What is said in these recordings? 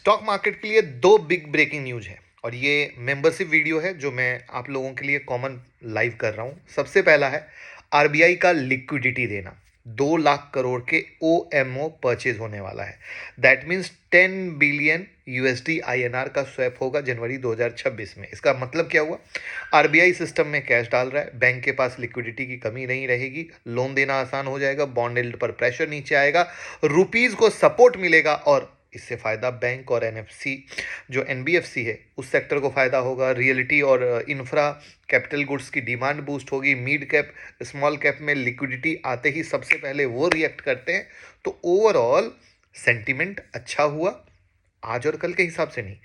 Stock market के लिए दो बिग ब्रेकिंग न्यूज है और ये मेंबरशिप वीडियो है जो मैं आप लोगों के लिए कॉमन लाइव कर रहा हूँ। सबसे पहला है आरबीआई का लिक्विडिटी देना। 2 लाख करोड़ के ओएमओ परचेज होने वाला है। That means 10 billion USD INR का स्वैप होगा जनवरी 2026 में। इसका मतलब क्या हुआ? आरबीआई सिस्टम में कैश डाल रहा है, बैंक के पास लिक्विडिटी की कमी नहीं रहेगी, लोन देना आसान हो जाएगा, बॉन्ड यील्ड पर प्रेशर नीचे आएगा, रुपीज को सपोर्ट मिलेगा और इससे फ़ायदा बैंक और एनएफसी जो एनबीएफसी है उस सेक्टर को फ़ायदा होगा। रियलिटी और इंफ्रा कैपिटल गुड्स की डिमांड बूस्ट होगी। मिड कैप स्मॉल कैप में लिक्विडिटी आते ही सबसे पहले वो रिएक्ट करते हैं। तो ओवरऑल सेंटिमेंट अच्छा हुआ, आज और कल के हिसाब से नहीं,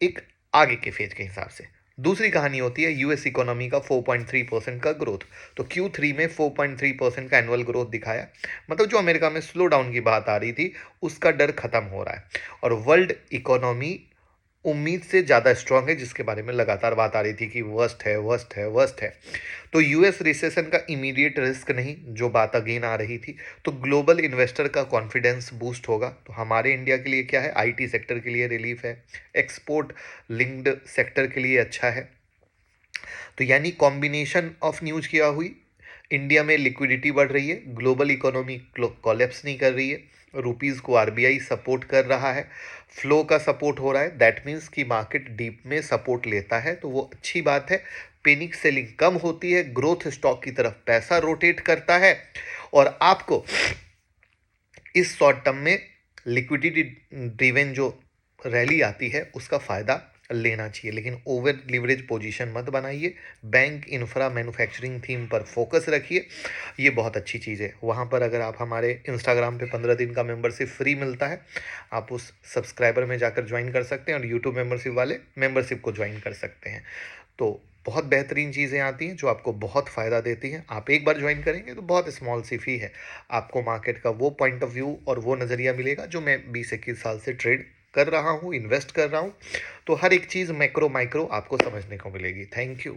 एक आगे के फेज के हिसाब से। दूसरी कहानी होती है यूएस इकोनॉमी का 4.3% का ग्रोथ। तो Q3 में 4.3% का एनुअल ग्रोथ दिखाया। मतलब जो अमेरिका में स्लो डाउन की बात आ रही थी उसका डर खत्म हो रहा है और वर्ल्ड इकोनॉमी उम्मीद से ज़्यादा स्ट्रांग है, जिसके बारे में लगातार बात आ रही थी कि वर्स्ट है वर्स्ट है वर्स्ट है। तो यूएस रिसेशन का इमीडिएट रिस्क नहीं, जो बात अगेन आ रही थी। तो ग्लोबल इन्वेस्टर का कॉन्फिडेंस बूस्ट होगा। तो हमारे इंडिया के लिए क्या है? आईटी सेक्टर के लिए रिलीफ है, एक्सपोर्ट लिंक्ड सेक्टर के लिए अच्छा है। तो यानी कॉम्बिनेशन ऑफ न्यूज क्या हुई? इंडिया में लिक्विडिटी बढ़ रही है, ग्लोबल इकोनॉमी कोलैप्स नहीं कर रही है, रुपीस को आरबीआई सपोर्ट कर रहा है, फ्लो का सपोर्ट हो रहा है। दैट मीन्स कि मार्केट डीप में सपोर्ट लेता है, तो वो अच्छी बात है। पेनिक सेलिंग कम होती है, ग्रोथ स्टॉक की तरफ पैसा रोटेट करता है और आपको इस शॉर्ट टर्म में लिक्विडिटी ड्रिवन जो रैली आती है उसका फ़ायदा लेना चाहिए, लेकिन ओवर लिवरेज पोजीशन मत बनाइए। बैंक इंफ्रा मैन्युफैक्चरिंग थीम पर फोकस रखिए, ये बहुत अच्छी चीज़ है। वहाँ पर अगर आप हमारे इंस्टाग्राम पे 15 दिन का मेंबरशिप फ्री मिलता है, आप उस सब्सक्राइबर में जाकर ज्वाइन कर सकते हैं और यूट्यूब मेंबरशिप वाले मेंबरशिप को ज्वाइन कर सकते हैं। तो बहुत बेहतरीन चीज़ें आती हैं जो आपको बहुत फ़ायदा देती हैं। आप एक बार ज्वाइन करेंगे तो बहुत स्मॉल सी फी है, आपको मार्केट का वो पॉइंट ऑफ व्यू और वो नज़रिया मिलेगा जो मैं 20-21 साल से ट्रेड कर रहा हूँ, इन्वेस्ट कर रहा हूँ। तो हर एक चीज़ मैक्रो माइक्रो आपको समझने को मिलेगी। Thank you.